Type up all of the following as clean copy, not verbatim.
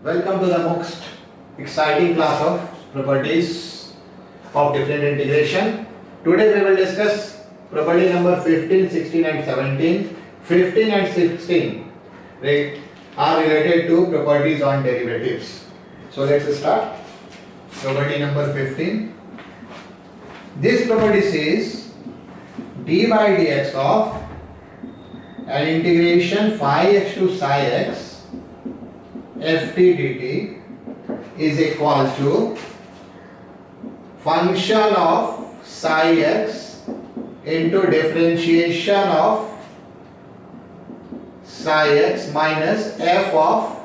welcome to the most exciting class of properties of different integration. Today we will discuss property number 15, 16 and 17. 15 and 16 are related to properties on derivatives. So let's start. Property number 15. This property says d by dx of an integration phi x to psi x ft dt is equal to function of psi x into differentiation of psi x minus f of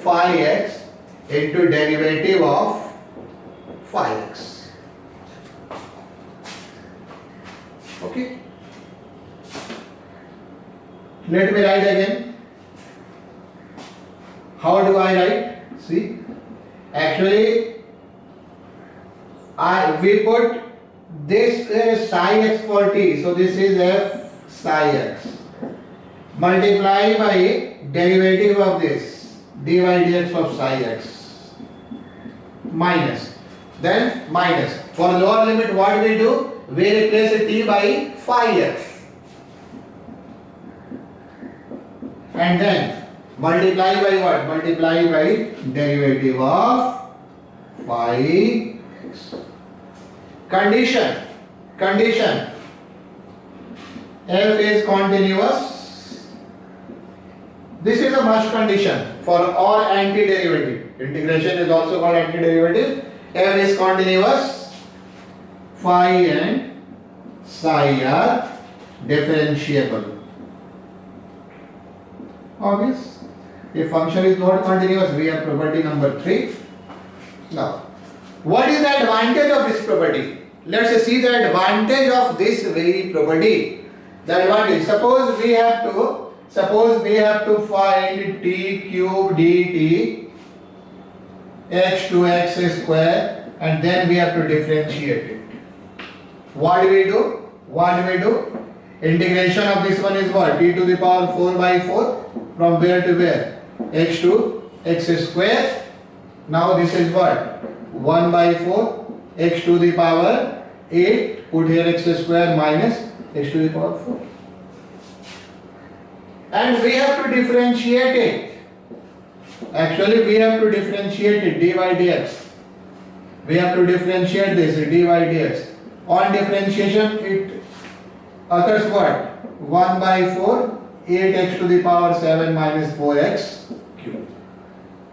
phi x into derivative of phi x. Okay. Let me write again. How do I write? See, actually, we put this is psi x for t, so this is f psi x. Multiply by derivative of this dy dx of psi x minus. Then minus. For lower limit, what we do? We replace t by phi x. And then multiply by what? Multiply by derivative of phi x. Condition f is continuous. This is a must condition for all antiderivative. Integration is also called antiderivative. F is continuous. Phi and psi are differentiable. Obvious. If function is not continuous, we have property number 3. Now, what is the advantage of this property? Let's see the advantage of this very property. The advantage. Suppose we have to find t cube dt x to x square, and then we have to differentiate it. What do we do? Integration of this one is what? T to the power 4 by 4. From where to where? X to x square. Now this is what? 1 by 4. X to the power 8. Put here x square minus x to the power 4. And we have to differentiate it. Actually, we have to differentiate it dy dx. We have to differentiate this dy dx. On differentiation, it occurs what? 1 by 4. 8x to the power 7 minus 4x cube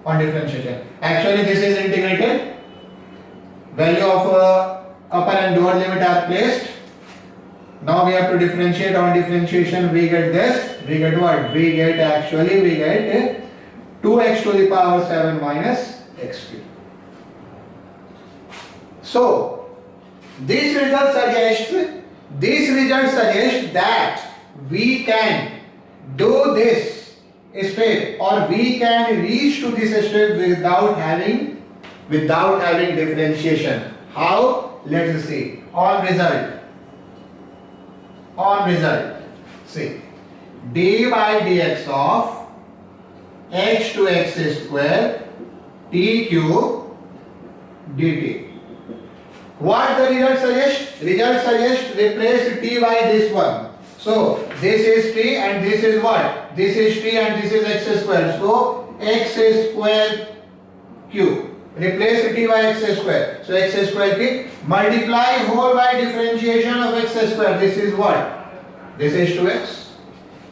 on differentiation. Actually, this is integrated. Value of upper and lower limit are placed. Now we have to differentiate. On differentiation, we get this. We get what? We get 2x to the power 7 minus x cube. So this result suggests that we can do this step, or we can reach to this step without having differentiation. How? Let's see. On result. See, d by dx of x to x square t cube dt. What the result suggests? Result suggests replace t by this one. So this is t and this is what? This is t and this is x square. So x square cube. Replace t by x square. So x square cube. Multiply whole by differentiation of x square. This is what? This is 2x.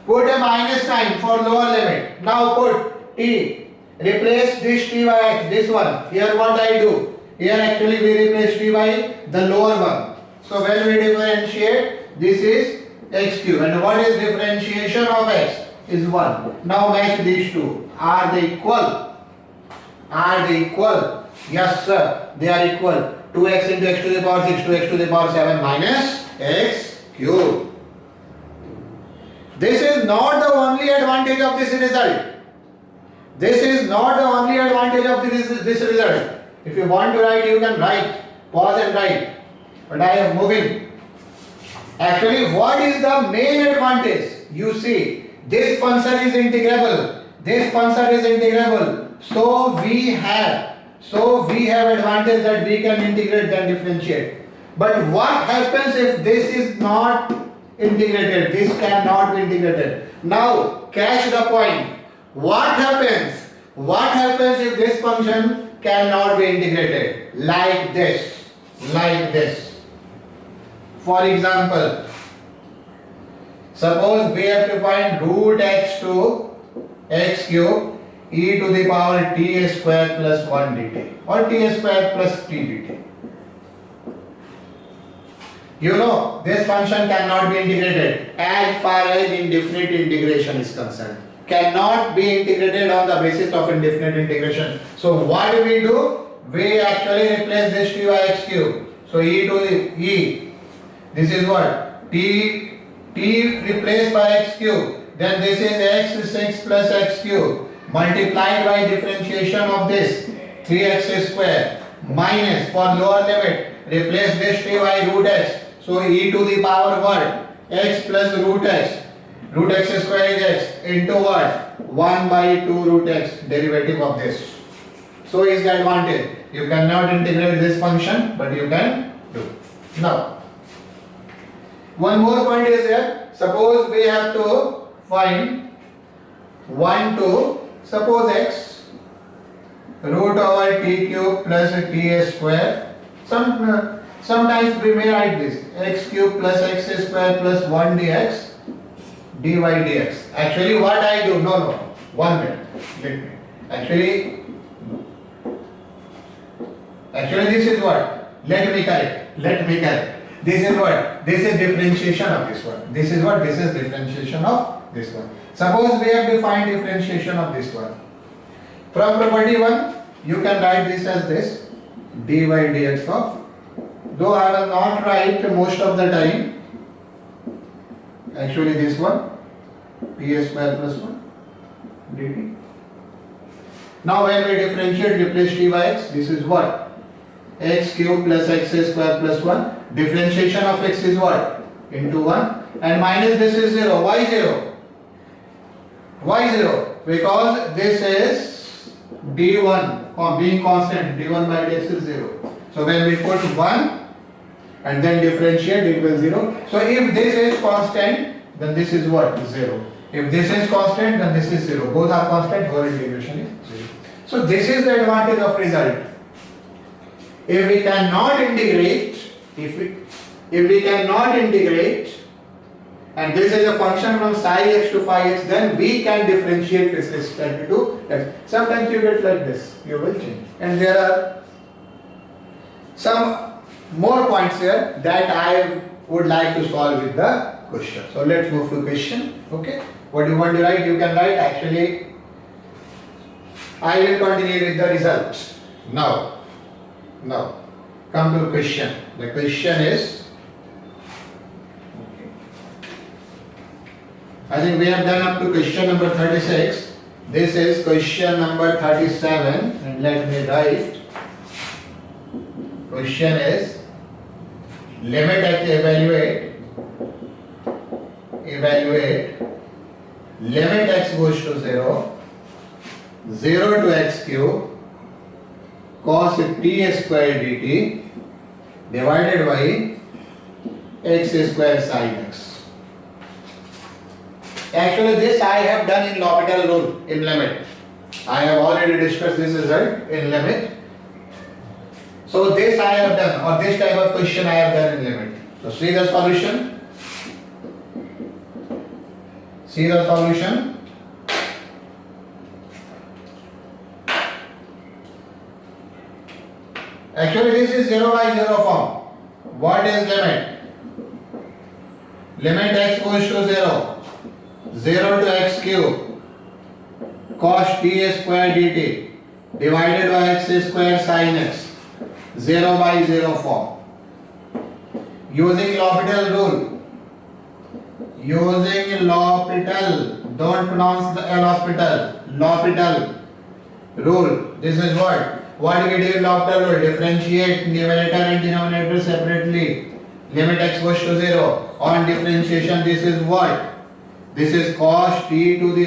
Put a minus sign for lower limit. Now put t. Replace this t by x. This one. Here what I do? Here actually we replace t by the lower one. So when we differentiate, this is x cube, and what is differentiation of x? Is 1. Now match these two. Are they equal? Yes sir, they are equal. 2x into x to the power 6 to x to the power 7 minus x cube. This is not the only advantage of this result. This result. If you want to write, you can write. Pause and write. But I am moving. Actually, what is the main advantage? You see, this function is integrable. this function is integrable. So we have advantage that we can integrate then differentiate. But what happens if this is not integrated? This cannot be integrated. Now catch the point. What happens? What happens if this function cannot be integrated? Like this. Like this. For example, suppose we have to find root x to x cube e to the power t square plus 1 dt or t square plus t dt. You know, this function cannot be integrated as far as indefinite integration is concerned. Cannot be integrated on the basis of indefinite integration. So what do? We actually replace this t by x cube. So e to the e. This is what? T replaced by x cube. Then this is x6 plus x cube multiplied by differentiation of this 3x square minus, for lower limit, replace this t by root x. So e to the power what? X plus root x. Root x square is x into what? 1 by 2 root x, derivative of this. So is the advantage. You cannot integrate this function, but you can do. Now, one more point is here. Suppose we have to find 1 to, suppose x root over t cube plus t square. Sometimes we may write this x cube plus x square plus 1 dx dy dx. Actually what I do, no, 1 minute, let me. Actually this is what? Let me correct. This is what? This is differentiation of this one. This is what? This is differentiation of this one. Suppose we have to find differentiation of this one. From property 1, you can write this as this dy dx of, though I will not write most of the time, actually this one, t square plus 1 dt. Now when we differentiate, replace t by x, this is what? X cube plus x square plus 1. Differentiation of x is what? Into 1. And minus this is 0. Why 0? Why 0? Because this is d1 being constant. d1 by dx is 0. So when we put 1 and then differentiate, it will 0. So if this is constant, then this is what? 0. If this is constant, then this is 0. Both are constant, whole integration is 0. So this is the advantage of result. If we cannot integrate, and this is a function from psi x to phi x, then we can differentiate with respect to x. Sometimes you get like this, you will change. And there are some more points here that I would like to solve with the question. So let's move to question. Okay, what you want to write, you can write. Actually, I will continue with the result. Now, come to question. The question is, I think we have done up to question number 36. This is question number 37, and let me write. Question is, limit x, evaluate, limit x goes to 0, 0 to x cube, cos t square dt divided by x square sin x. Actually this I have done in L'Hopital rule in limit. I have already discussed this result in limit. So this I have done, or this type of question I have done in limit. So see the solution. Actually this is 0 by 0 form. What is limit? Limit x goes to 0, 0 to x cube, cos t square dt divided by x square sin x, 0 by 0 form. Using L'Hopital rule. Don't pronounce the L'Hopital. L'Hopital rule. This is what? What we do in L'Hopital rule? Differentiate numerator and denominator separately. Limit x goes to 0. On differentiation, this is what? This is cos t to the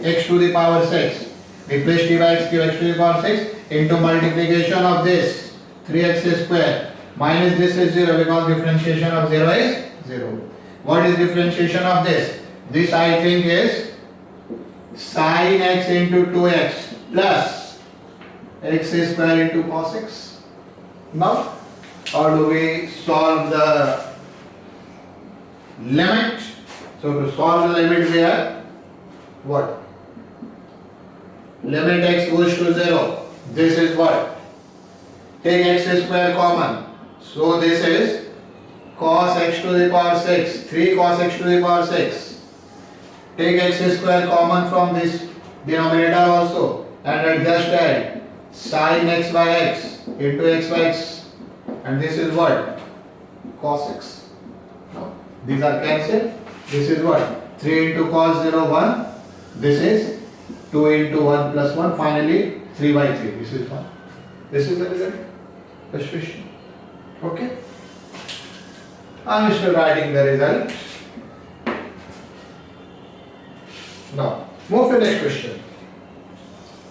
x to the power 6. Replace t by x cube x to the power 6 into multiplication of this 3x square minus this is 0 because differentiation of 0 is 0. What is differentiation of this? This I think is sin x into 2x plus x square into cos x. Now, how do we solve the limit? So to solve the limit we have what? Limit x goes to 0. This is what? Take x square common. So this is cos x to the power 6. 3 cos x to the power 6. Take x square common from this denominator also and just add sin x by x into x by x, and this is what? Cos x. Now, these are cancelled. This is what? 3 into cos 0 1. This is 2 into 1 plus 1. Finally 3 by 3. This is 1. This is the result. First question. Okay. I am still writing the result. Now, move to next question.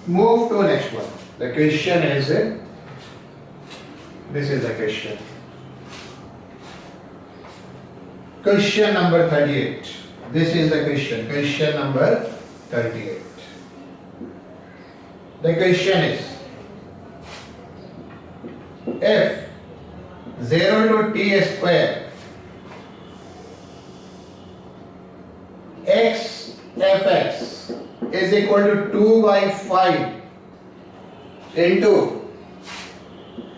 Move to next one. The question is, this is the question. Question number 38. This is the question. Question number 38. The question is, if 0 to t square x fx is equal to 2 by 5 into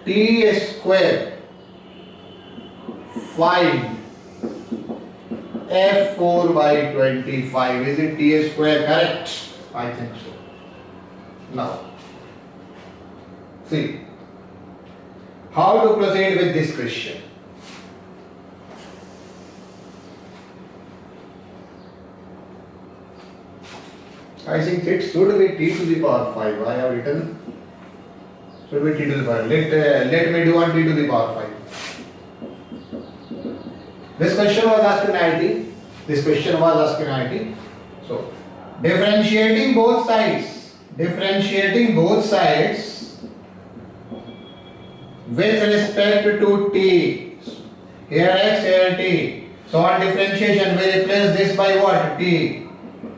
t square, find f4 by 25. Is it t square correct? I think so. Now, see how to proceed with this question. I think it should be t to the power 5. I have written should be t to the power. Let me do on t to the power 5. This question was asked in IT. This question was asked in IT. So, differentiating both sides with respect to t. Here x, here t. So on differentiation, we replace this by what? T.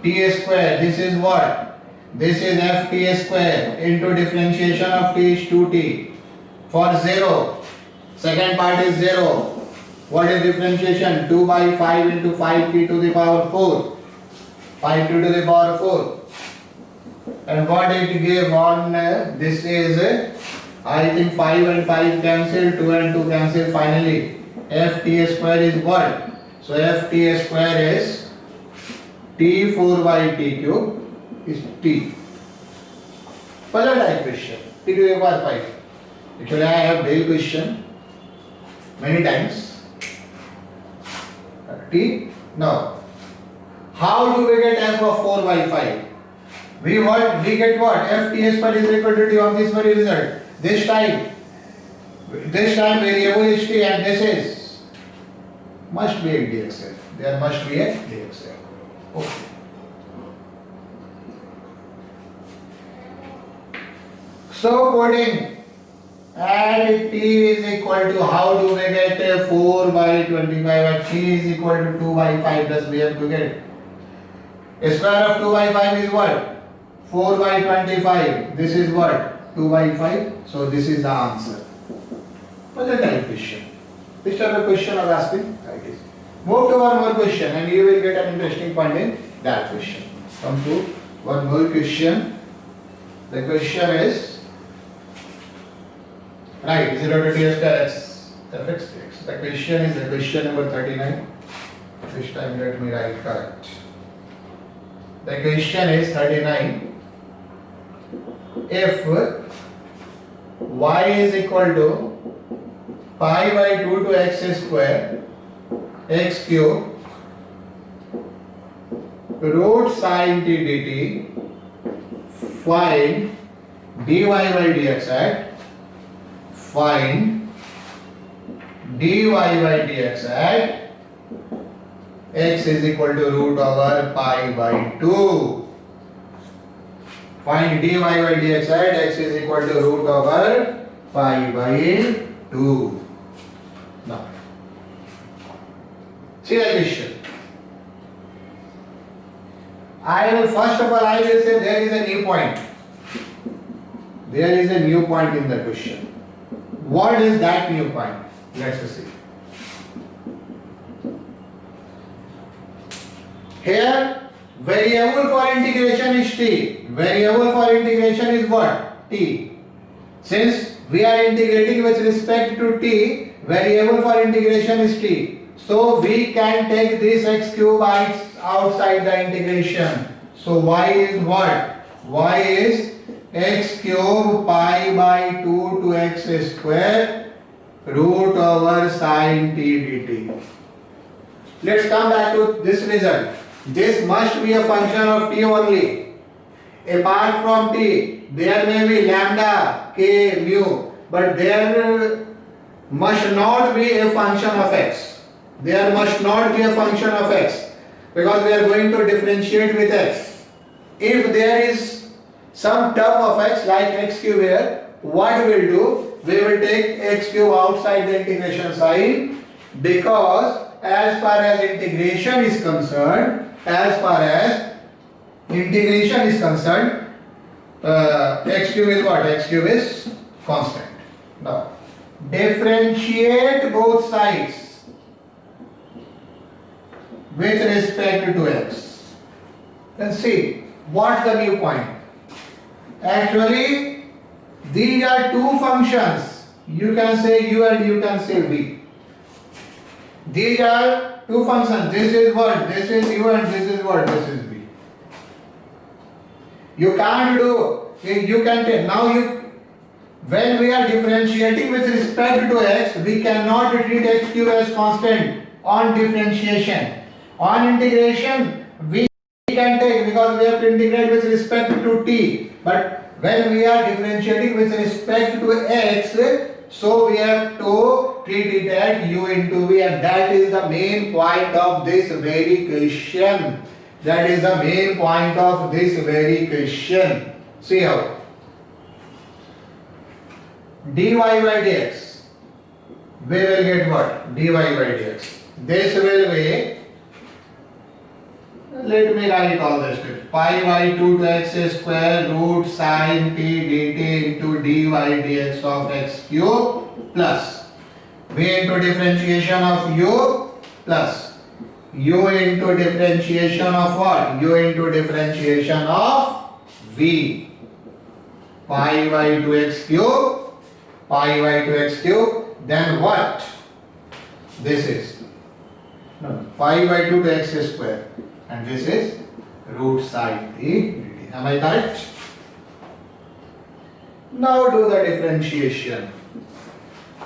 T square. This is what? This is ft square into differentiation of t is 2t. For 0. Second part is 0. What is differentiation? 2 by 5 into 5t to the power 4. 5t to the power 4. And what it gave on this is I think 5 and 5 cancel, 2 and 2 cancel. Finally, ft square is what? So ft square is t4 by t cube is t. Puzzle type question. T to the power 5. Actually, I have dealt question many times. T. Now, how do we get f of 4 by 5? We get what? ft square is equal to t of this very result. This time variable is t and this is must be a dxf. There must be a dxf. Okay. So putting and t is equal to, how do we get 4 by 25 and t is equal to 2 by 5, thus we have to get square of 2 by 5 is what? 4 by 25. This is what? 2 by 5. So this is the answer. Puzzle type question. This type of question of asking like this. Move to one more question and you will get an interesting point in that question. Come to one more question. The question is, right, 0 to t square x fx dx. The question is the question number 39. This time let me write correct. The question is 39. If y is equal to pi by 2 to x square x cube root sin t dt, find dy by dx at dy by dx at x is equal to root over pi by 2. Find dy by dx at x is equal to root over pi by 2. Now, see the question. First of all, I will say there is a new point. There is a new point in the question. What is that new point? Let's see. Here, variable for integration is t. Variable for integration is what? T. Since we are integrating with respect to t, variable for integration is t. So we can take this x cube outside the integration. So y is what? Y is x cube pi by 2 to x square root over sin t dt. Let's come back to this result. This must be a function of t only. Apart from t, there may be lambda, k, mu, but there must not be a function of x. There must not be a function of x because we are going to differentiate with x. If there is some term of x like x cube here, what we will do? We will take x cube outside the integration sign because as far as integration is concerned, x cube is what? X cube is constant. Now, differentiate both sides with respect to x. Then see, what's the new point? Actually, these are two functions. You can say u and you can say v. These are two functions. This is what? This is u and this is what? This is v. You can't do, you can take, now when we are differentiating with respect to x, we cannot treat x cube as constant on differentiation. On integration, we can take because we have to integrate with respect to t. But when we are differentiating with respect to x, so we have to treat it as u into v, and that is the main point of this very question. That is the main point of this very question. See how. dy by dx. We will get what? dy by dx. This will be, let me write all this. Pi by 2 to x square root sin t dt into dy dx of x cube plus v into differentiation of u plus u into differentiation of what? U into differentiation of v. Pi by 2x cube, pi by 2x cube, then what? This is pi by 2 to x square, and this is root sin t dt. Am I correct? Now do the differentiation.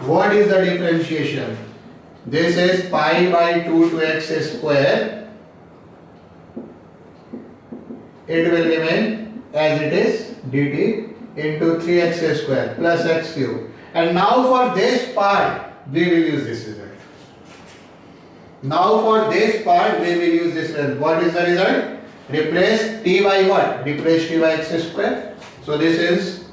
What is the differentiation? This is pi by 2 to x square. It will remain as it is dt into 3x square plus x cube. And now for this part, we will use this result. Now for this part, we will use this result. What is the result? Replace t by what? Replace t by x square. So this is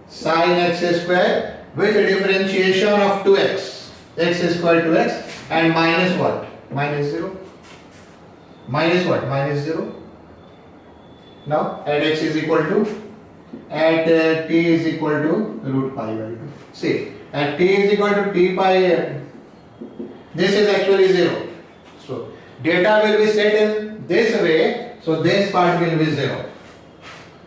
sin x square with a differentiation of 2x. X square to x and minus what? Minus 0. Minus what? Minus 0. Now at x is equal to, at t is equal to root pi by 2. See, at t is equal to t pi, this is actually 0. So data will be set in this way, so this part will be 0.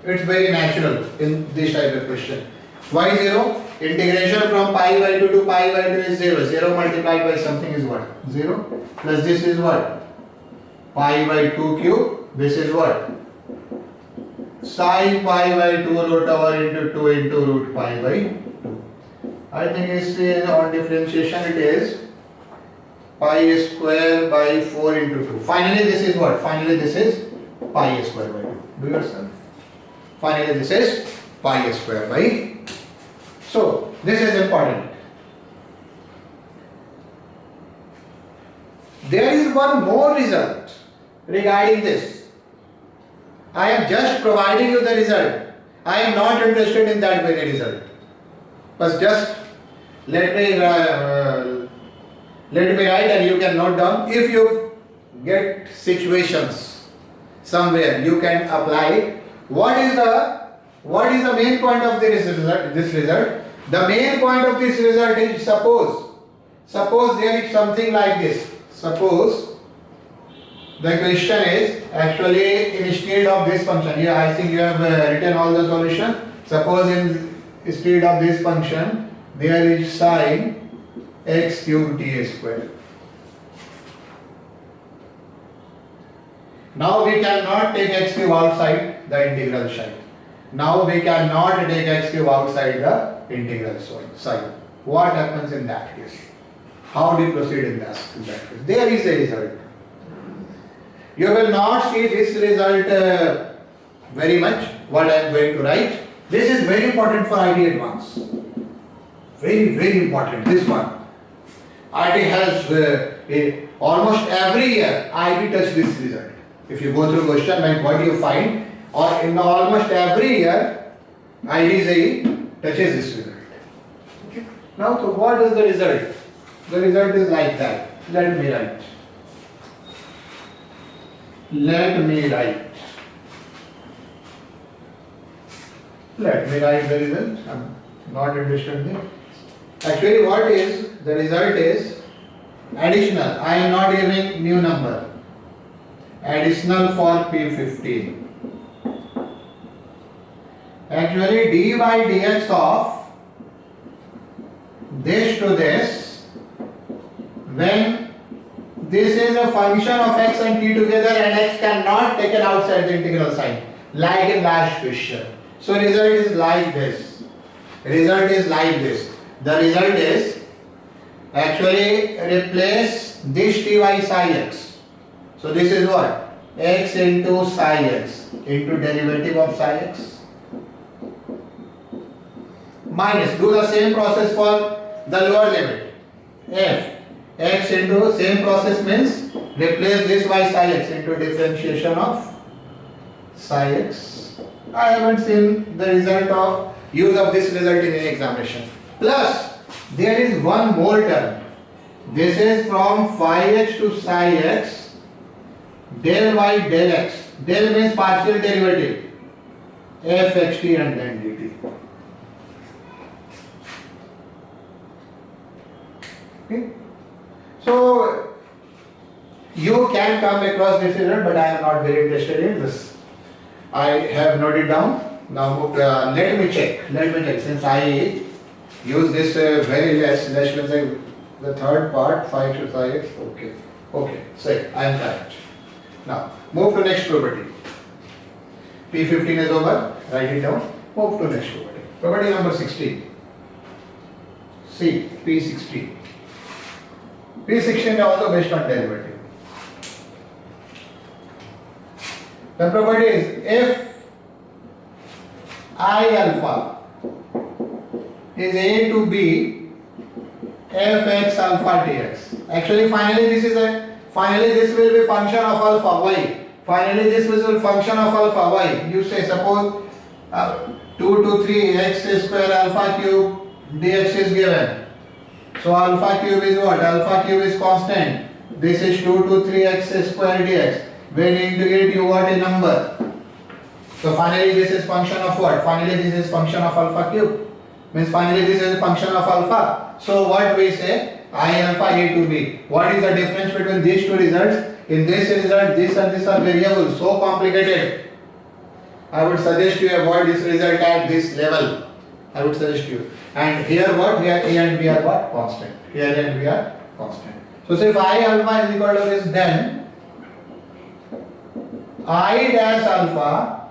It's very natural in this type of question. Why 0? Integration from pi by 2 to pi by 2 is 0. 0 multiplied by something is what? 0. Plus this is what? Pi by 2 cube. This is what? Sin pi by 2 root over into 2 into root pi by 2. I think it's on differentiation it is pi square by 4 into 2. Finally this is what? Finally this is pi square by 2. Do yourself. Finally this is pi square by 2. So this is important. There is one more result regarding this. I am just providing you the result. I am not interested in that very result. But just let me write and you can note down. If you get situations somewhere, you can apply. What is the main point of this result? The main point of this result is suppose there is something like this. Suppose the question is actually instead of this function. Here I think you have written all the solution. Suppose instead of this function there is sine x cube dA square. Now we cannot take x cube outside the integral sign. Now we cannot take x cube outside the integral sign. What happens in that case? How do you proceed in that case? There is a result. You will not see this result very much, what I am going to write. This is very important for IB advance. Very important, this one. IB has almost every year IB touch this result. If you go through question like what you find, or in almost every year IB touches this result. Okay. Now, so what is the result? The result is like that. Let me write. Let me write the result. I'm not interested in it. Actually, what is the result is additional. I am not giving new number. Additional for P15. Actually, d by dx of this to this, when this is a function of x and t together and x cannot taken outside the integral sign, like in last question. So result is like this. Result is like this. The result is actually replace this t by psi x. So this is what? X into psi x into derivative of psi x minus, do the same process for the lower limit. F x into same process means replace this by psi x into differentiation of psi x. I haven't seen the result of use of this result in any examination. Plus there is one more term. This is from phi x to psi x del y del x. Del means partial derivative. F xt and then dt. Okay. So you can come across this result, but I am not very interested in this. I have noted down. Now let me check. Since I use this very less than say the third part 5 to 5. Okay. Say I am correct. Now move to next property. P15 is over. Write it down. Move to next property. Property number 16. See P16. P16 is also based on derivative. The property is if I alpha is A to B fx alpha dx. Actually finally this will be function of alpha y. Finally this will be function of alpha y. You say suppose 2 to 3 x square alpha cube dx is given. So alpha cube is what? Alpha cube is constant. This is 2 to 3x square dx. When you integrate you got a number. So finally this is function of what? Finally this is function of alpha cube. Means finally this is a function of alpha. So what we say? I alpha A to B. What is the difference between these two results? In this result this and this are variables. So complicated. I would suggest you avoid this result at this level. I would suggest you. And here what? Here A and B are what? Constant. Here A and B are constant. So say if I alpha is equal to this, then I dash alpha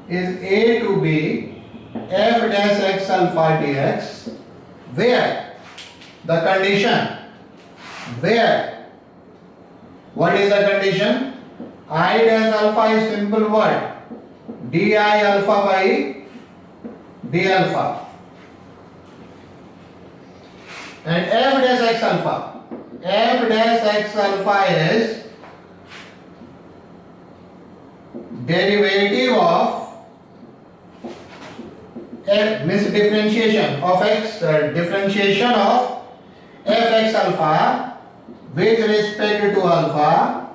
is A to B f dash x alpha dx, where the condition, what is the condition? I dash alpha is simple what? Di alpha by d alpha. And f dash x alpha f dash x alpha is derivative of f means differentiation of x differentiation of fx alpha with respect to alpha,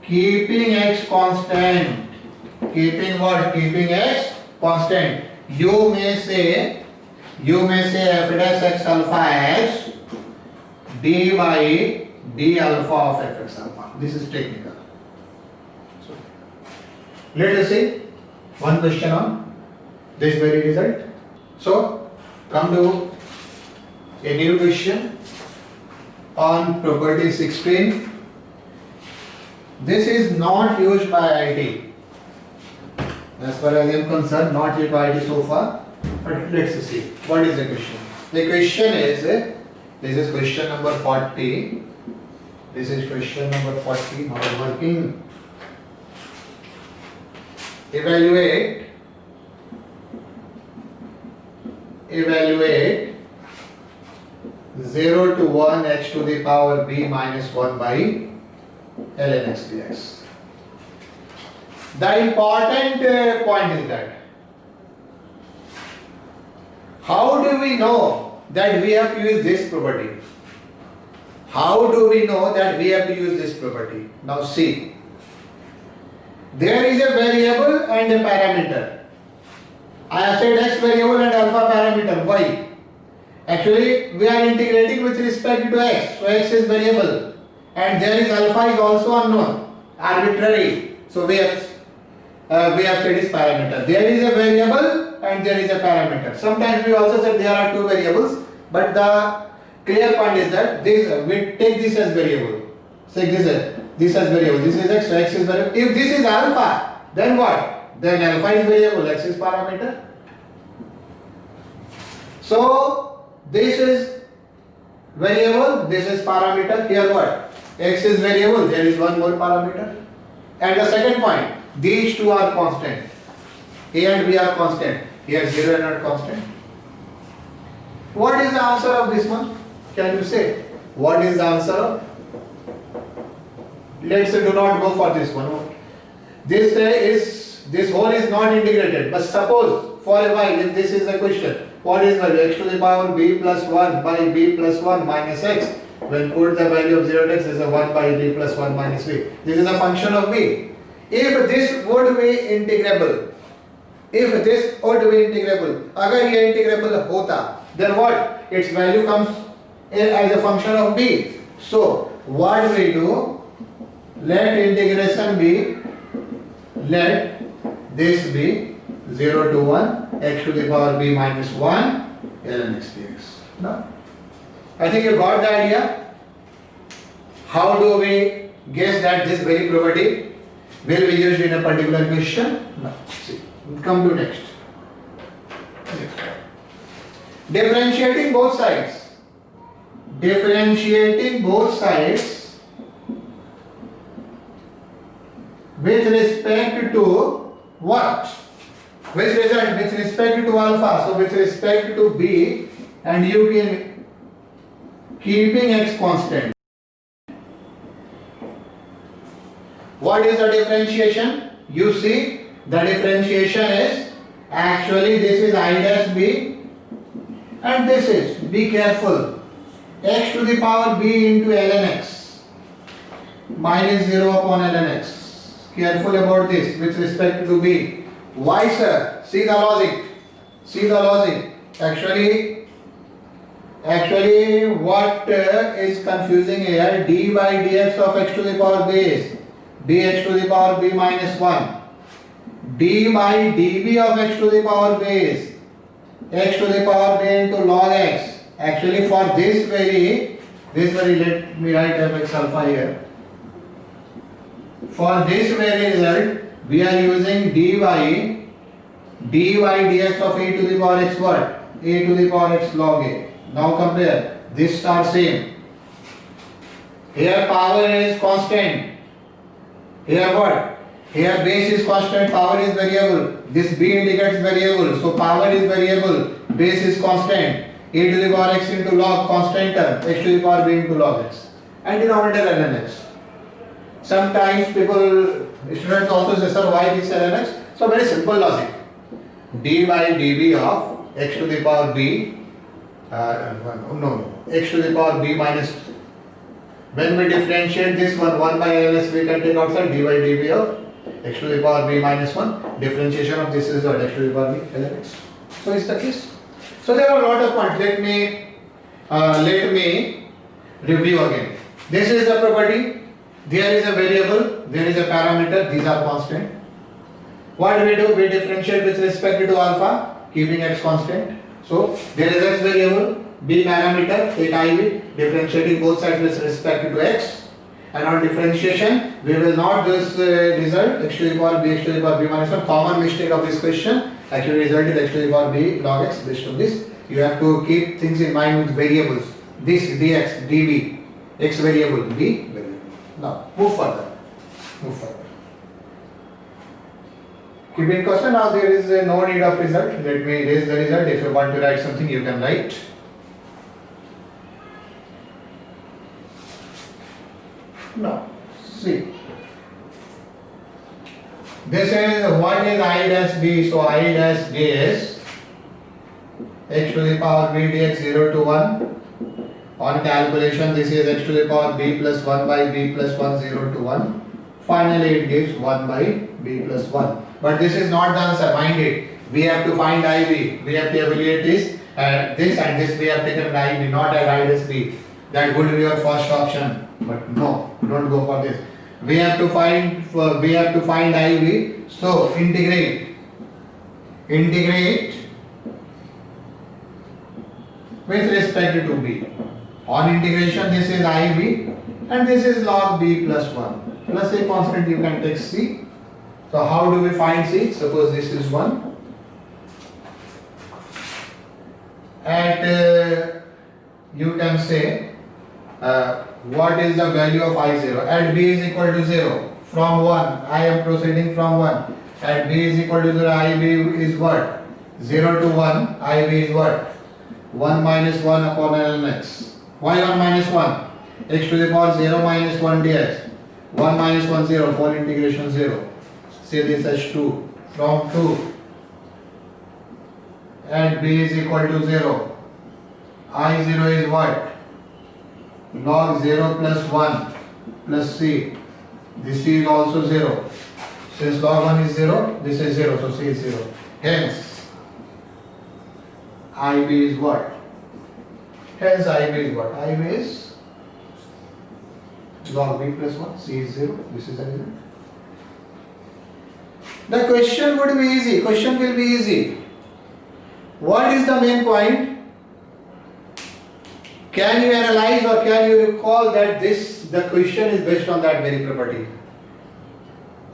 keeping x constant. Keeping what? Keeping x constant. You may say f dash x alpha as d by d alpha of fx alpha. This is technical. So, let us see one question on this very result. So, come to a new question on property 16. This is not used by IT. As far as I am concerned, not used by IT so far. But let's see. What is the question? The question is, this is question number 40. This is question number 40. Now working. Evaluate 0 to 1 h to the power b minus 1 by ln x dx. The important point is that how do we know that we have to use this property? How do we know that we have to use this property? Now see, there is a variable and a parameter. I have said x variable and alpha parameter. Why? Actually, we are integrating with respect to x. So x is variable and there is alpha is also unknown, arbitrary. So we have said is parameter. There is a variable and there is a parameter. Sometimes we also said there are two variables, but the clear point is that this we take this as variable. Say this as variable. This is x, so x is variable. If this is alpha, then what? Then alpha is variable, x is parameter. So this is variable, this is parameter. Here what? X is variable, there is one more parameter. And the second point, these two are constant. A and B are constant. Here 0 and not constant. What is the answer of this one? Can you say? What is the answer? Let's say do not go for this one. This whole is not integrated. But suppose for a while, if this is a question, what is value? X to the power b plus 1 by b plus 1 minus x. When put the value of 0 to x is a 1 by b plus 1 minus b. This is a function of b. If this would be integrable, अगर ये integrable होता, then what? Its value comes as a function of b. So what we do? Let integration be, let this be 0 to 1 x to the power b minus 1 ln x dx. No? I think you got the idea. How do we guess that this very property will be used in a particular question? No. See, come to next. Differentiating both sides. Differentiating both sides with respect to what? Which result? With respect to alpha. So with respect to b, and you can keeping x constant. What is the differentiation? You see, the differentiation is actually this is I dash b and this is, be careful, x to the power b into ln x minus 0 upon ln x. Careful about this with respect to b. Why, sir? See the logic. See the logic. Actually what is confusing here, d by dx of x to the power b is dx to the power b minus 1. d by db of x to the power b is x to the power b into log x. Actually for this very let me write fx alpha here. For this very result we are using dy dx of a to the power x what? A to the power x log a. Now compare, this are same. Here power is constant. Here what? Here base is constant, power is variable. This b indicates variable, so power is variable, base is constant. e to the power x into log constant term x to the power b into log x and denominator ln x. Sometimes students also say, sir, why this ln x? So very simple logic. d by db of x to the power b, x to the power b minus, when we differentiate this 1 by ln x, we can take outside d by db of x to the power b minus 1. Differentiation of this is what, x to the power b ln x. So it's the case. So there are a lot of points. Let me review again. This is the property. There is a variable, there is a parameter, these are constant. What do? We differentiate with respect to alpha, keeping x constant. So there is x variable, b parameter, take iv, differentiating both sides with respect to x. And on differentiation, we will not this result x to the power b, x to the power b minus 1. Common mistake of this question, actually result is x to the power b log x based on this. You have to keep things in mind with variables. This dx, dv, x variable, b variable. Now move further. Keeping constant, now there is no need of result. Let me erase the result. If you want to write something, you can write. Now, see. This is what is I dash b. So I dash b is x to the power b dx 0 to 1. On calculation, this is x to the power b plus 1 by b plus 1 0 to 1. Finally, it gives 1 by b plus 1. But this is not the answer. Mind it. We have to find iv. We have to evaluate this and this we have taken iv, not at I dash b. That would be your first option. But no, don't go for this. We have to find iv. So integrate with respect to b. On integration, this is iv and this is log b plus 1 plus a constant. You can take c. So how do we find c? Suppose this is 1 at you can say what is the value of I0 at b is equal to 0 from 1. I am proceeding from 1 at b is equal to 0. ib is what? 0 to 1. ib is what? 1 minus 1 upon ln x. Why 1 minus 1? X to the power 0 minus 1 dx. 1 minus 1 0. Full integration 0. Say this as 2. From 2 at b is equal to 0. I0 is what? Log 0 plus 1 plus c. This c is also 0. Since log 1 is 0, this is 0. So c is 0. Hence, ib is what? Hence ib is what? ib is log b plus 1. C is 0. This is the result. The question would be easy. Question will be easy. What is the main point? Can you analyze or can you recall that the question is based on that very property?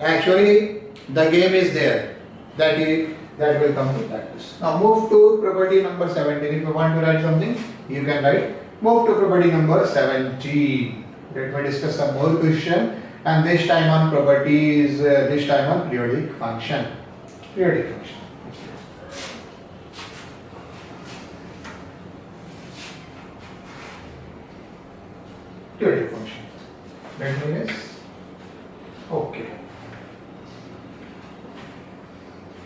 Actually, the game is there. That will come to practice. Now move to property number 17. If you want to write something, you can write. Move to property number 17. Let me discuss some more question. And this time on properties, this time on periodic function. Periodic function. Periodic function. Let me guess. Okay.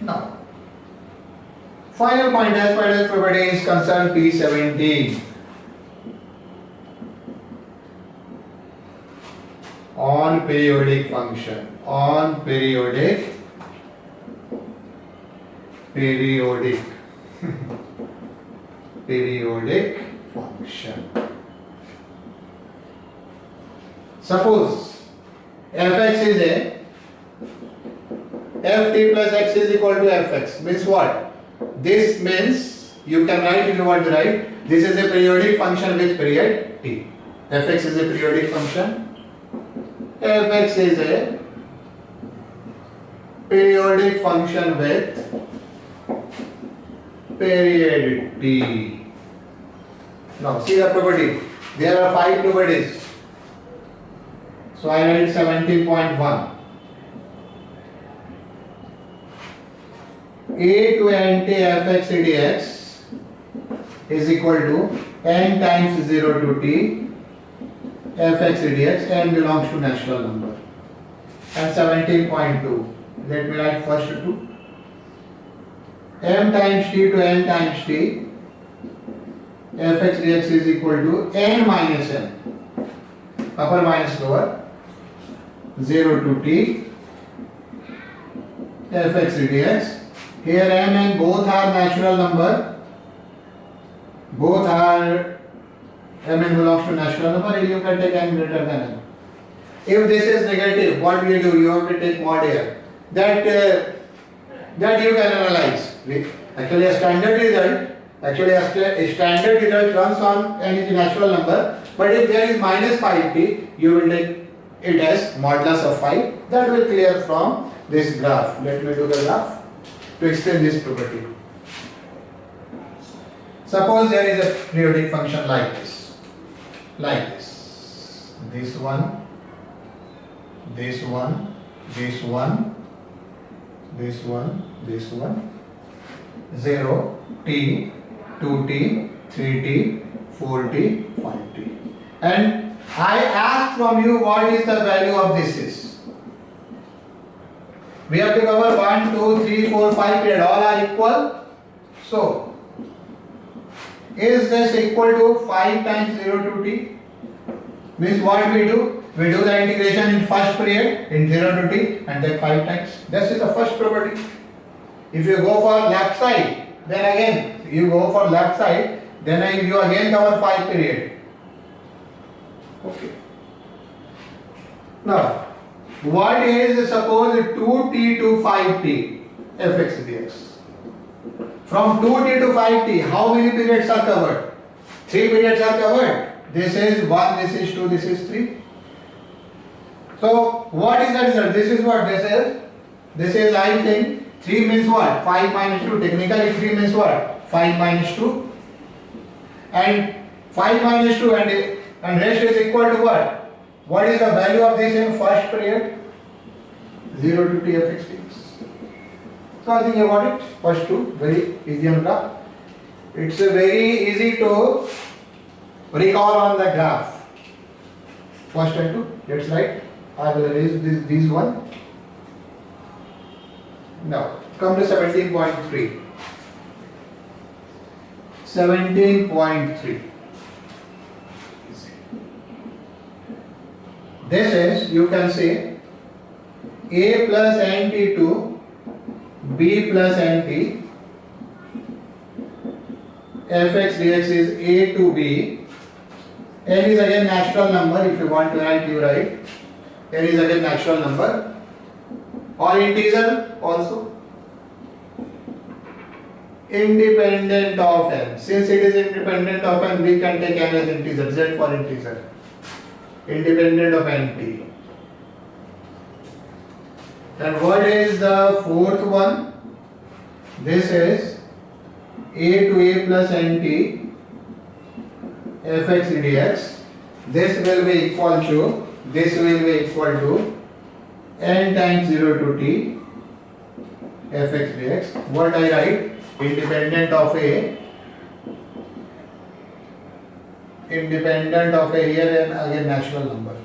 Now, final point as far as property is concerned, P17. On periodic function. On periodic function. Suppose fx is a ft plus x is equal to fx. Means what? This means you can write if you want to write. This is a periodic function with period t. Fx is a periodic function. Fx is a periodic function with period t. Now see the property. There are 5 properties. So I write 17.1. A to nt fx dx is equal to n times 0 to t fx dx. N belongs to natural number. And 17.2, let me write first two. M times t to n times t fx dx is equal to n minus n, upper minus lower, 0 to t fx dx. Here m and both are natural number, both are m n belongs to natural number, and you can take n greater than n. If this is negative, what do? You have to take mod here. That you can analyze. Actually, a standard result runs on any natural number. But if there is minus 5t, you will take it as modulus of 5. That will clear from this graph. Let me do the graph to explain this property. Suppose there is a periodic function like this. This one, this one, this one, this one, this one, 0, t, 2t, 3t, 4t, 5t. And I ask from you what is the value of this is. We have to cover 1, 2, 3, 4, 5 period. All are equal. So, is this equal to 5 times 0 to t? Means what we do? We do the integration in first period in 0 to t and then 5 times. This is the first property. If you go for left side, then again you go for left side, then you again cover 5 period. Okay. Now, what is suppose 2t to 5t fx dx? From 2t to 5t, how many periods are covered? 3 periods are covered. This is 1, this is 2, this is 3. So, what is the result? This is what this is. This is, I think, 3 means what? 5 minus 2. Technically, 3 means what? 5 minus 2. And 5 minus 2 and rest is equal to what? What is the value of this in first period? 0 to t fx dx. So, I think you got it. First two, very easy on graph. It's very easy to recall on the graph. First and two, let's write. I will erase this one. Now, come to 17.3. 17.3. This is, you can say, a plus nt to b plus nt. Fx dx is a to b. N is again natural number. If you want to write, you write. N is again natural number. Or integer also. Independent of n. Since it is independent of n, we can take n as integer. Z for integer. Independent of nt. And what is the fourth one? This is a to a plus nt fx dx. This will be equal to n times 0 to t fx dx. What I write? Independent of a here and again natural number.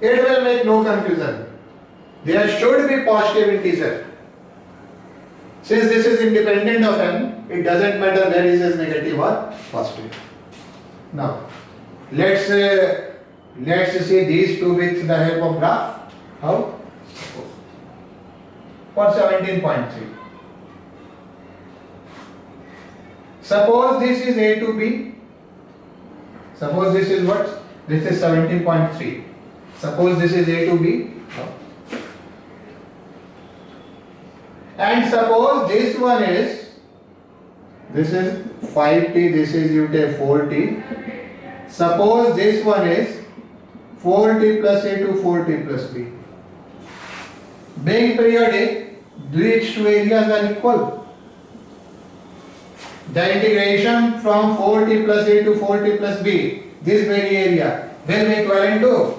It will make no confusion. There should be positive integer. Since this is independent of n, it doesn't matter whether it is negative or positive. Now, let's see these two with the help of graph. How? For 17.3. Suppose this is a to b. Suppose this is what? This is 17.3. Suppose this is a to b. And suppose this one is, this is 5t, this is you take 4t. Suppose this one is 4t plus a to 4t plus b. Being periodic, these two areas are equal. The integration from 4t plus a to 4t plus b, this very area, will be equivalent to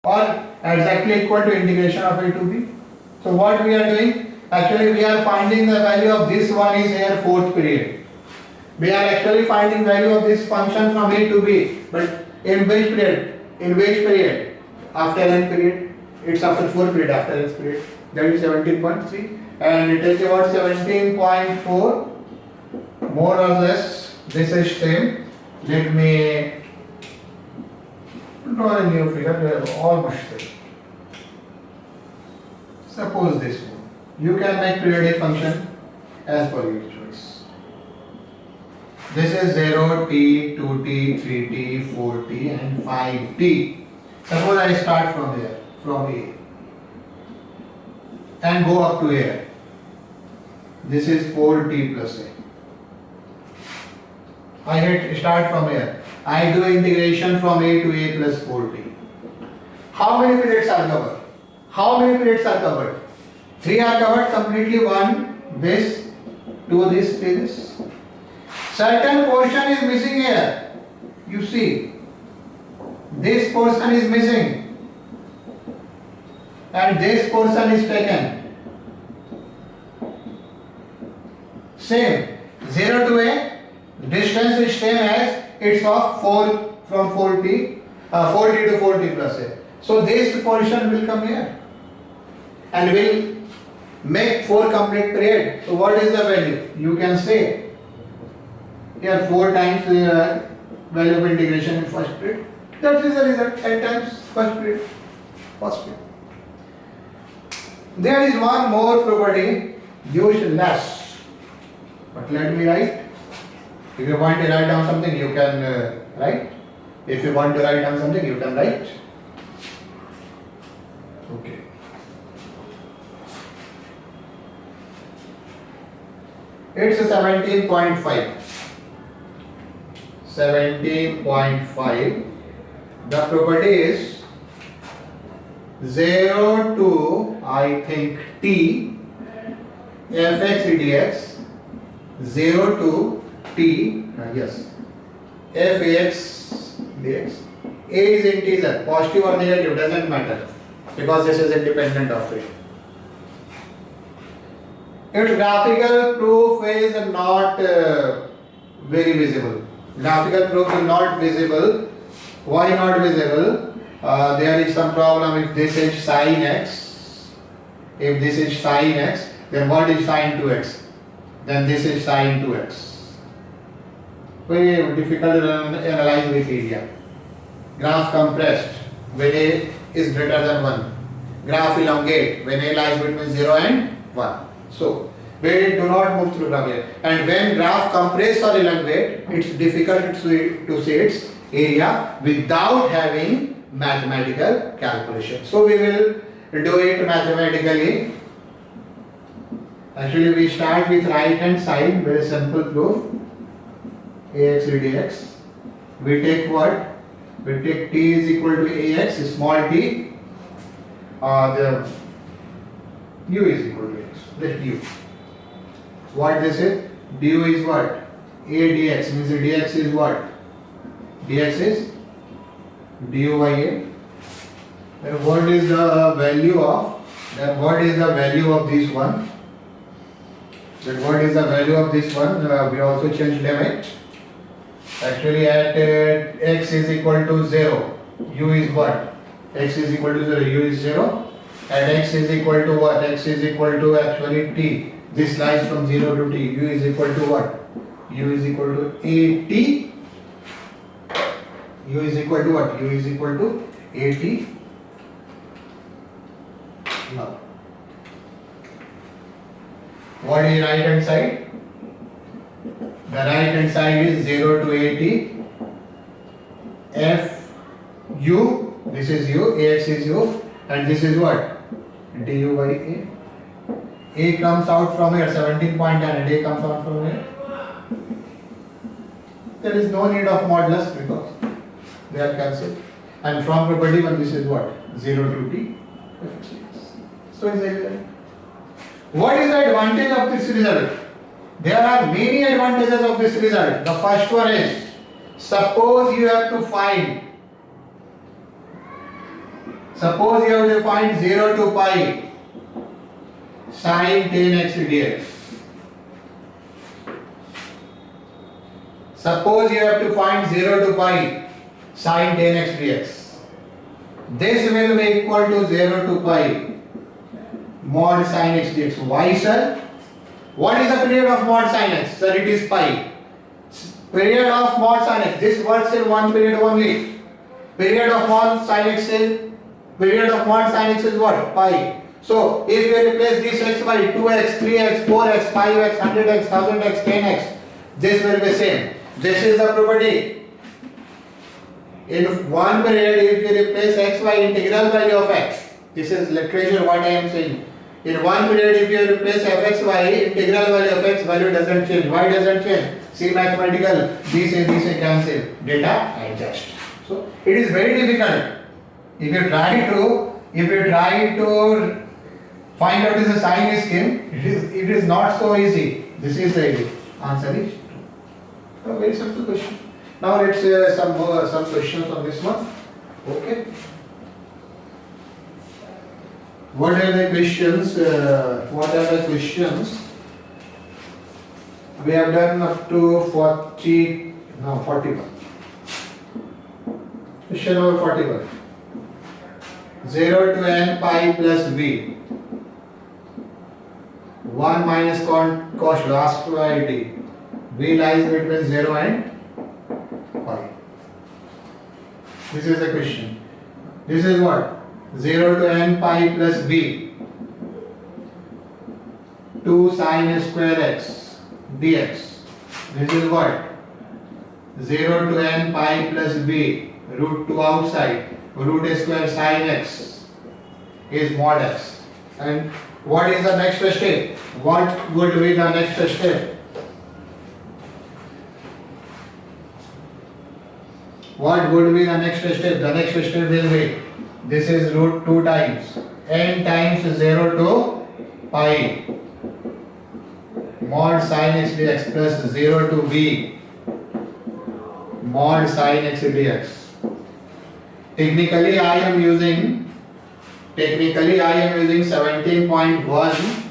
or exactly equal to integration of a to b. So what we are doing? Actually, we are finding the value of this one is here fourth period. We are actually finding value of this function from A to B, but in which period? In which period? After n period. It's after 4 period, after n period. That is 17.3, and it is about 17.4. More or less, this is same. Let me draw a new figure. They are almost same. Suppose this one. You can make periodic function as per your choice. This is 0t, 2t, 3t, 4t and 5t. Suppose I start from here, from A and go up to here. This is 4t plus A. I hit start from here. I do integration from A to A plus 4t. How many periods are covered? How many periods are covered? 3 are covered completely. 1, this, 2, this, 3, this. Certain portion is missing here. You see, this portion is missing and this portion is taken. Same, 0 to A, distance is same as it's of 4 from 4t, 4t to 4t plus A. So this portion will come here and will make 4 complete period. So what is the value? You can say here 4 times the value of integration in first period. That is the result. 10 times first period. First period. There is one more property used less. But let me write. If you want to write down something, you can write. If you want to write down something, you can write. Okay. It's a 17.5. 17.5. The property is 0 to, I think, t fx dx, 0 to t, yes, fax dx. A is integer, positive or negative doesn't matter because this is independent of it. Its graphical proof is not very visible. Graphical proof is not visible. Why not visible? There is some problem if this is sin x. If this is sin x, then what is sin 2x? Then this is sin 2x. Very difficult to analyze with area. Graph compressed when a is greater than 1. Graph elongate when a lies between 0 and 1. So, we do not move through graph here. And when graph compress or elongate, it's difficult to see its area without having mathematical calculation. So, we will do it mathematically. Actually, we start with right hand side, very simple proof. Ax dx. We take what? We take t is equal to ax, small t. The u is equal to x. Let u. What this is? du is what? A dx means dx is what? Dx is du by a. And what is the value of? Then what is the value of this one? Then what is the value of this one? We also change limit. Actually, at x is equal to 0, u is what? X is equal to 0, u is 0. And x is equal to what? X is equal to actually t. This lies from 0 to t. U is equal to what? U is equal to at. U is equal to what? U is equal to at. Now, what is right hand side? The right hand side is 0 to 80. F u, this is u, ax is u, and this is what? Du by a. A comes out from here, 17.9, and a comes out from here. There is no need of modulus because they are cancelled. And from property 1, this is what? 0 to t. So is it. What is the advantage of this result? There are many advantages of this result. The first one is, suppose you have to find 0 to pi sin 10x dx. Suppose you have to find 0 to pi sin 10x dx. This will be equal to 0 to pi mod sin x dx. Why, sir? What is the period of mod sin x? Sir, it is pi. Period of mod sin x. This works in one period only. Period of mod sin x is what? Pi. So if you replace this x by 2x, 3x, 4x, 5x, 100x, 1000x, 10x, this will be same. This is the property. In one period, if you replace x by integral value of x, this is literature what I am saying. In one period, if you replace fx by integral value of x, value doesn't change. Why doesn't change? See mathematical, these a cancel, data adjust. So it is very difficult. If you try to find out the sign scheme, it is not so easy. This is the answer is true. A very simple question. Now let's some questions on this one. Okay. What are the questions? We have done up to 41. Question number 41. 0 to n pi plus v. 1 minus cos last probability. V lies between 0 and pi. This is the question. This is what? 0 to n pi plus v. 2 sin square x dx. This is what? 0 to n pi plus v. Root 2 outside. Root square sin x is mod x. And what is the next step? What would be the next step? What would be the next step? The next step will be, this is root 2 times n times 0 to pi mod sin x dx plus 0 to v mod sin x dx. Technically I am using 17.1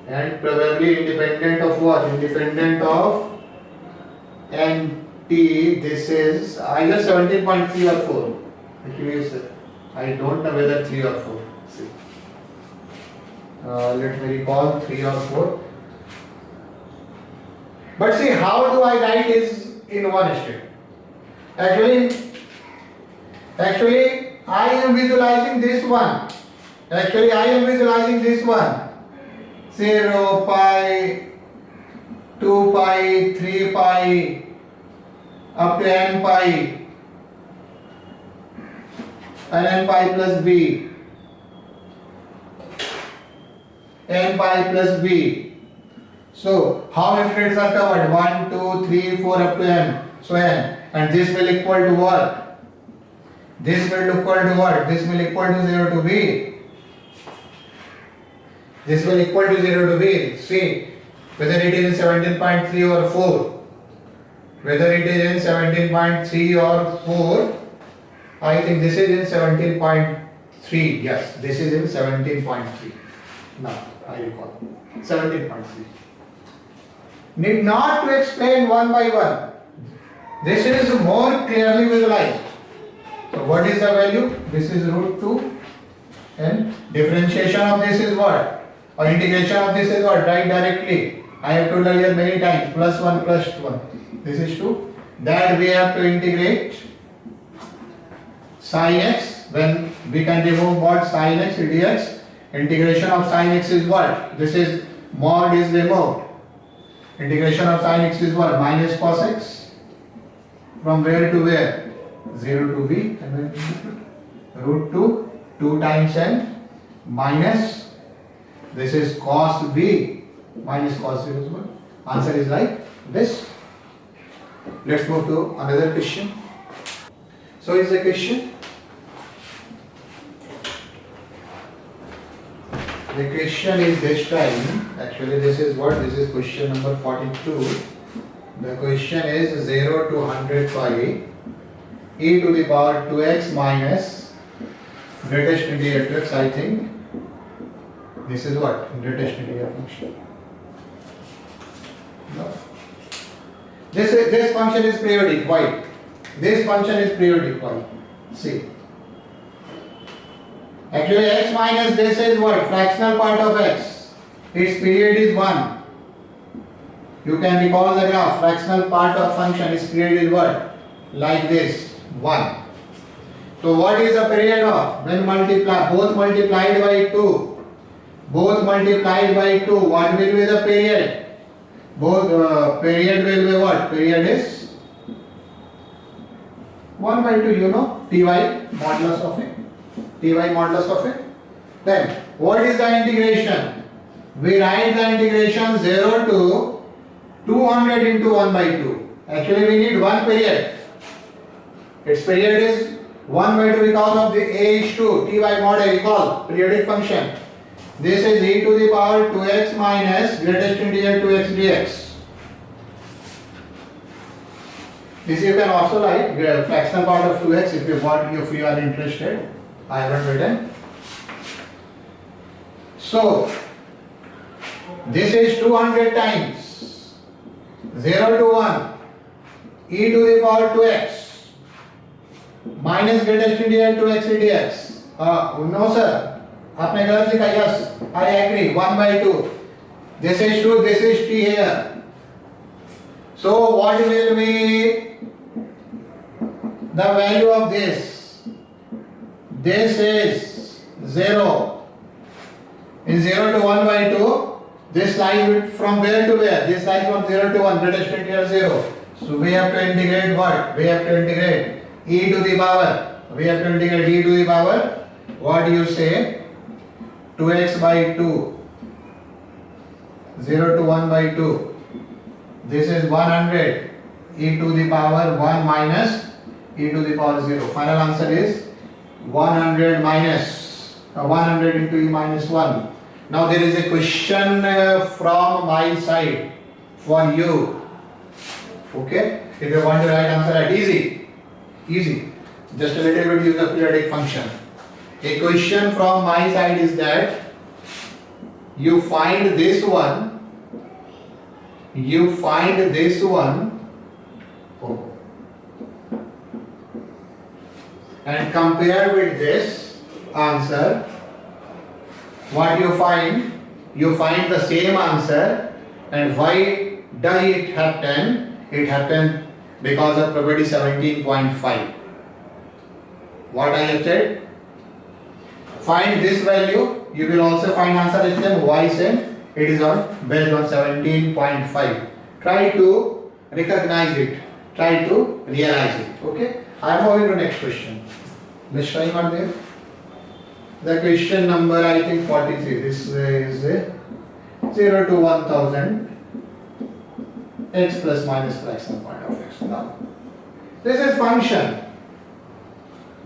and probably independent of what? Independent of nt. This is either 17.3 or 4. Actually, I don't know whether 3 or 4. See. Let me recall 3 or 4. But see, how do I write is in one step? Actually, I am visualizing this one. 0 pi, 2 pi, 3 pi, up to n pi, and n pi plus b. N pi plus b. So, how many periods are covered? 1, 2, 3, 4 up to n. So n. And this will equal to what? This will equal to what? This will equal to 0 to b. This will equal to 0 to b. See, whether it is in 17.3 or 4. Whether it is in 17.3 or 4, I think this is in 17.3. Yes, this is in 17.3. Now, I recall. 17.3. Need not to explain one by one. This is more clearly visualized. So what is the value? This is root 2 and differentiation of this is what? Or integration of this is what? Write directly. I have told earlier many times, plus 1 plus 1. This is 2. That we have to integrate sin x. When we can remove mod sin x dx. Integration of sin x is what? This is mod is removed. Integration of sin x is what? Minus cos x. From where to where? 0 to b. And then root 2. 2 times n. Minus. This is cos b. Minus cos 0 is what? Answer is like this. Let's move to another question. So is the question. The question is this time. Actually, this is what? This is question number 42. The question is 0 to 100 pi e to the power 2x minus greatest integer x. I think this is what? Greatest integer function. No. This function is periodic. Why? This function is periodic. Why? See. Actually, x minus this is what? Fractional part of x. Its period is 1. You can recall the graph. Fractional part of function is period is what? Like this. 1. So what is the period of? When both multiplied by 2. Both multiplied by 2. What will be the period? Both period will be what? Period is 1 by 2, you know. Ty modulus of it. Ty modulus of it. Then what is the integration? We write the integration 0 to 200 into 1 by 2. Actually we need one period. Its period is 1 by 2 because of the a is 2. Ty mod a, recall periodic function. This is e to the power 2x minus greatest integer 2x dx. This you can also write fractional part of 2x if you are interested. I haven't written. So this is 200 times 0 to 1 e to the power 2x minus greatest integer 2x dx. No sir. आपने गलत लिखा. Yes, I agree. 1 by 2. This is 2. This is t here. So what will be the value of this? This is 0. In 0 to 1 by 2. This lies from where to where? This lies from 0 to 1. Greatest integer 0. So we have to integrate what? We have to integrate e to the power. We have to integrate e to the power. What do you say? 2x by 2, 0 to 1 by 2. This is 100 e to the power 1 minus e to the power 0. Final answer is 100 minus 100 into e minus 1. Now there is a question from my side for you. Okay? If you want to write answer, write easy. Just a little bit use the periodic function. A question from my side is that you find this one and compare with this answer. What you find? You find the same answer. And why does it happen? It happened because of property 17.5. What I have said? Find this value, you will also find answer is same, y same, it is based on 17.5. Try to recognize it, try to realize it. Okay, I am moving to next question. Let's try one there. The question number I think 43. This is 0 to 1000 x plus minus fractional point of x. Now this is function.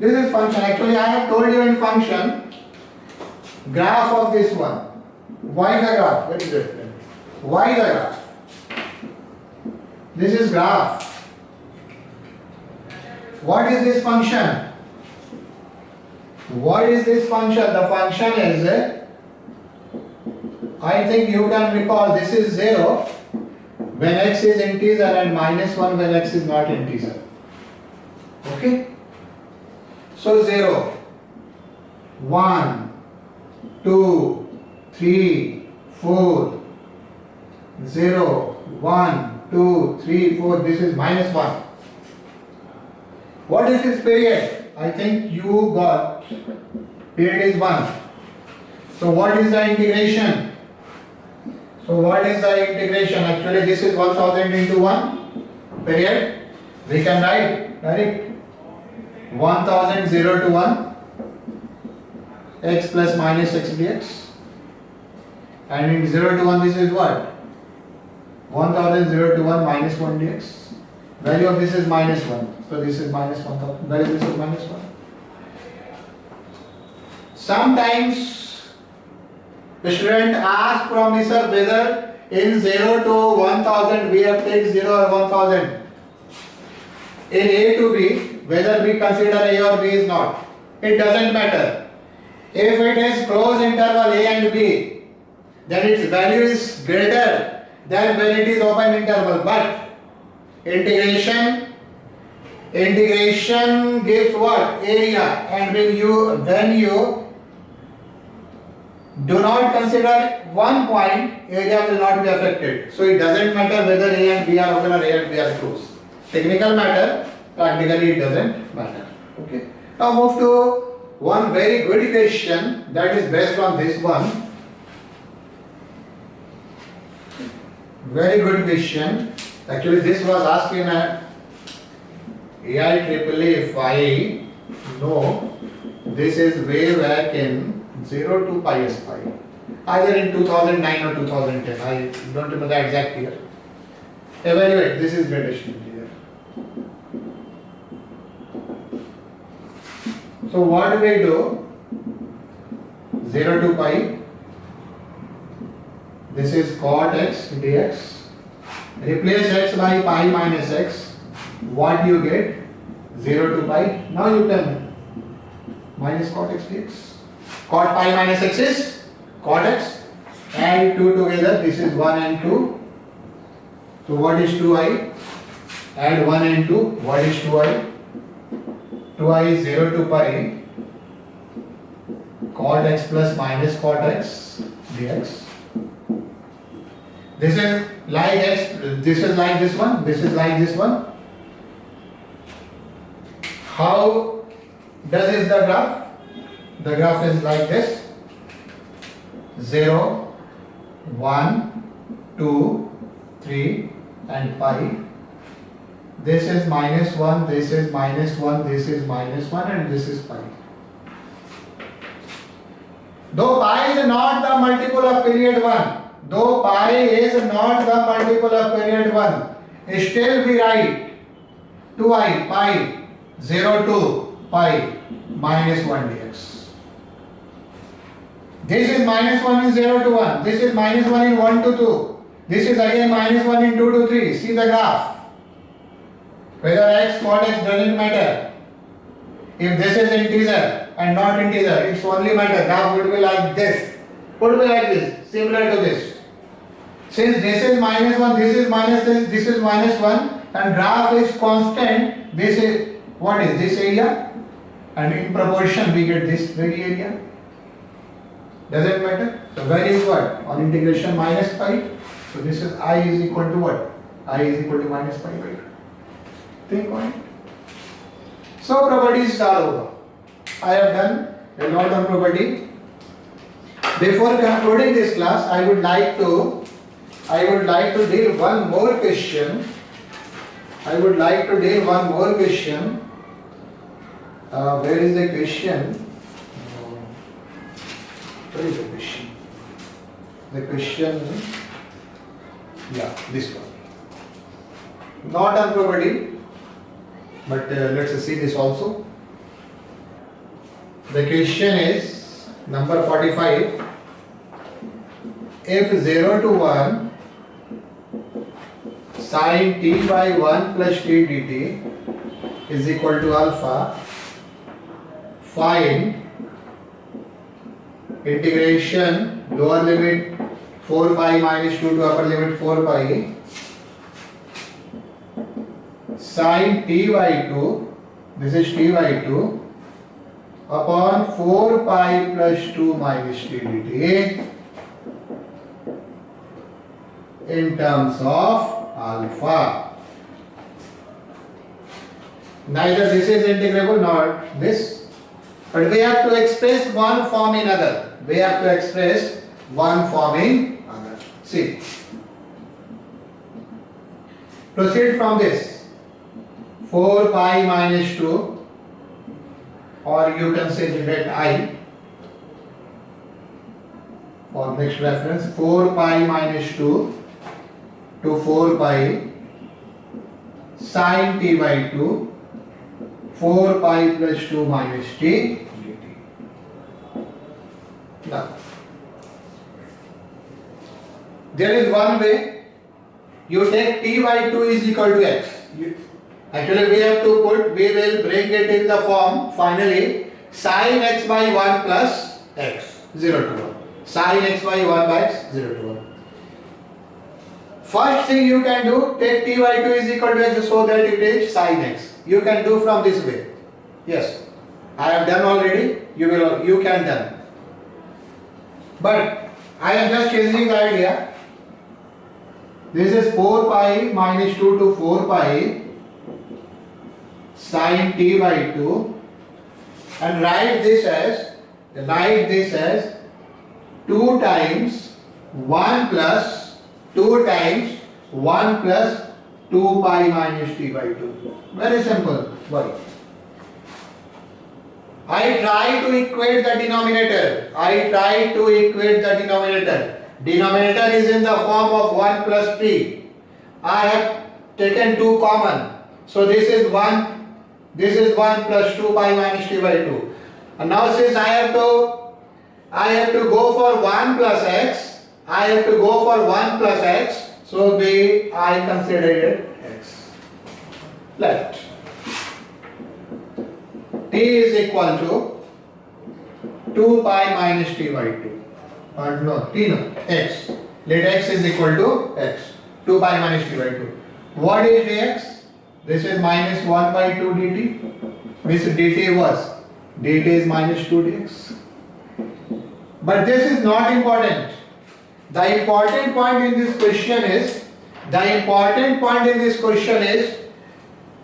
Actually I have told you in function graph of this one. Why the graph? Very good. Why the graph? This is graph. What is this function? The function is, I think you can recall, this is 0 when x is integer and minus 1 when x is not integer. Okay? So 0, 1, 2, 3, 4, 0, 1, 2, 3, 4, this is minus 1. What is this period? I think you got period is 1. So what is the integration? Actually this is 1000 into 1 period. We can write direct 1000 0 to 1 x plus minus x dx, and in 0 to 1 this is what? 1000 0 to 1 minus 1 dx. Value of this is minus 1. So this is minus 1000. Value of this is minus 1. Sometimes the student asks from me, sir, whether in 0 to 1000 we have take 0 or 1000. In A to B, whether we consider A or B is not. It doesn't matter. If it is closed interval A and B, then its value is greater than when it is open interval. But Integration gives what? Area. And when you do not consider one point, area will not be affected. So it doesn't matter whether A and B are open or A and B are closed. Technical matter, practically it doesn't matter. Okay. Now move to one very good question that is based on this one. Very good question. Actually, this was asked in a IEEE 5. No, this is way back in 0 to pi s pi. Either in 2009 or 2010. I don't remember the exact year. Evaluate. This is gradation here. So what do we do? 0 to pi. This is cot x dx. Replace x by pi minus x. What do you get? 0 to pi. Now you can minus cot x dx. Cot pi minus x is cot x. Add 2 together. This is 1 and 2. So what is 2i? Add 1 and 2. What is 2i? 2i is 0 to pi. Cot x plus minus cot x dx. This is like x, this is like this one, this is like this one. How does this the graph? The graph is like this. 0, 1, 2, 3 and pi. This is minus 1, this is minus 1, this is minus 1 and this is pi. Though pi is not the multiple of period 1, though pi is not the multiple of period 1, still we write 2i pi 0 to pi minus 1 dx. This is minus 1 in 0 to 1. This is minus 1 in 1 to 2. This is again minus 1 in 2 to 3. See the graph. Whether x, cot x doesn't matter. If this is integer and not integer, it's only matter. Graph would be like this. Would be like this. Similar to this. Since this is minus 1, this is minus this is minus 1 and graph is constant, this is, what is this area? And in proportion we get this very area. Does it matter? So where is what? On integration minus pi. So this is I is equal to what? I is equal to minus pi by 2. Think on it. So properties are over. I have done a lot on property. Before concluding this class, I would like to deal one more question. Where is the question? Where is the question? The question, yeah, this one. Not on property, but let's see this also. The question is number 45. If 0 to 1 sin t by 1 plus t dt is equal to alpha, find integration lower limit 4 pi minus 2 to upper limit 4 pi sin t by 2, this is t by 2 upon 4 pi plus 2 minus t dt in terms of alpha. Neither this is integrable nor this, but we have to express one form in other. We have to express one form in other. See, proceed from this 4 pi minus 2, or you can say generate I for next reference. 4 pi minus 2 to 4 pi sin t by 2 4 pi plus 2 minus t dt. Now, there is one way. You take t by 2 is equal to x. Actually we have to put, we will bring it in the form finally sin x by 1 plus x 0 to 1. Sin x by 1 by x 0 to 1. First thing you can do, take t by 2 is equal to x so that it is sin x. You can do from this way. Yes, I have done already. You can done. But I am just changing the idea. This is 4 pi minus 2 to 4 pi sin t by 2, and write this as 2 times 1 plus 2 times 1 plus 2 pi minus t by 2. Very simple. Why? I try to equate the denominator. Denominator is in the form of 1 plus t. I have taken 2 common. So this is 1 plus 2 pi minus t by 2. And now since I have to go for 1 plus x, so I consider it x. Let t is equal to 2 pi minus t by 2. X. Let x is equal to x. 2 pi minus t by 2. What is dx? This is minus 1 by 2 dt. This dt is minus 2 dx. But this is not important. The important point in this question is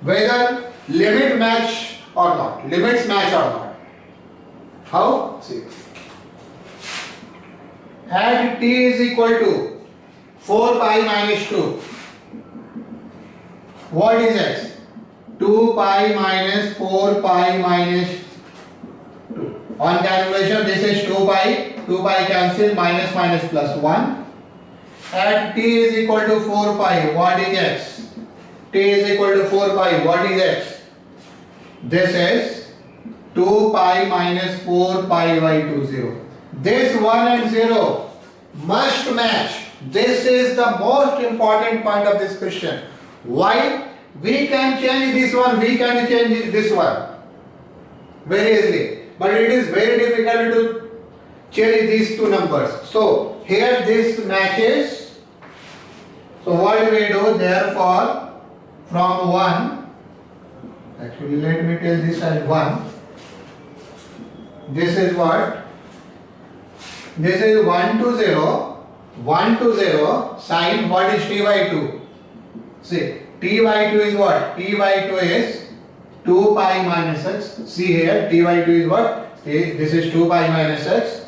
whether limits match or not. How? See. Add t is equal to 4 pi minus 2. What is x? 2 pi minus 4 pi minus 2. On calculation, this is 2 pi. 2 pi cancel, minus minus plus 1. Add t is equal to 4 pi. What is x? T is equal to 4 pi. What is x? This is 2 pi minus 4 pi by 2, 0. This 1 and 0 must match. This is the most important point of this question. Why? We can change this one, we can change this one very easily. But it is very difficult to change these two numbers. So here this matches. So what we do? Therefore, from 1, actually let me tell this as 1. This is what? This is 1 to 0. 1 to 0 sin what is t by 2? See, t by 2 is what? T by 2 is 2 pi minus x. See here, t by 2 is what? This is 2 pi minus x.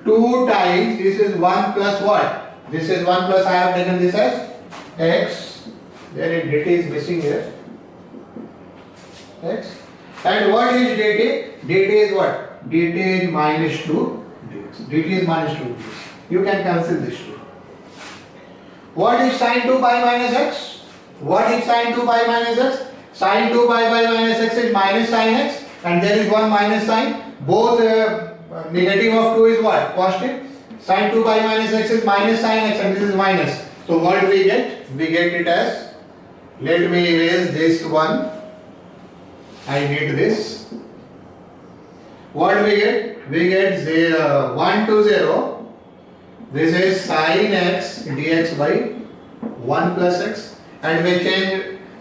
2 times, this is 1 plus what? This is 1 plus, I have taken this as x. There is dt is missing here. X. And what is dt? dt is what? dt is minus 2 dx. dt is minus 2 dx. You can cancel this 2. What is sin 2 pi minus x? What is sin 2 pi minus x? Sin 2 pi minus x is minus sin x, and there is one minus sign. Both negative of 2 is what? Positive. Sin 2 pi minus x is minus sin x, and this is minus. So what do we get? We get it as, let me erase this one. I need this. What do we get? We get 1 to 0. This is sin x dx by 1 plus x. And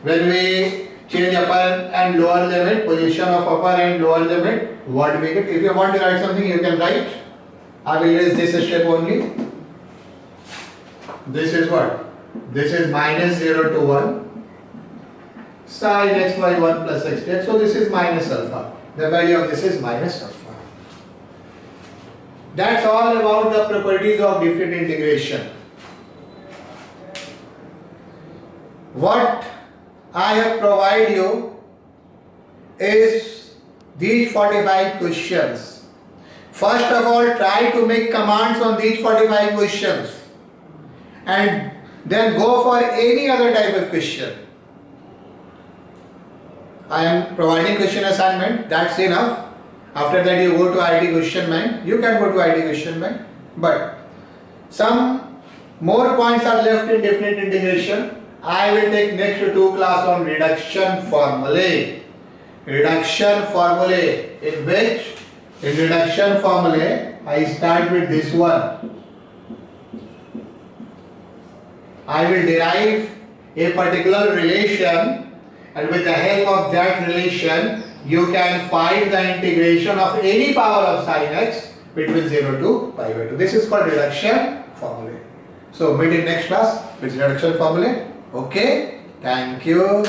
when we change upper and lower limit, position of upper and lower limit, what do we get? If you want to write something, you can write. I will erase this step only. This is what? This is minus 0 to 1. Sin x by 1 plus x dx. So this is minus alpha. The value of this is minus alpha. That's all about the properties of different integration. What I have provided you is these 45 questions. First of all, try to make commands on these 45 questions and then go for any other type of question. I am providing question assignment, that's enough. After that you go to IIT question bank. You can go to IIT question bank, but some more points are left in definite integration. I will take next 2 class on reduction formulae. Reduction formulae, in which in reduction formulae I start with this one. I will derive a particular relation, and with the help of that relation you can find the integration of any power of sin x between 0 to pi by 2. This is called reduction formula. So meet in next class with reduction formula. Okay, thank you.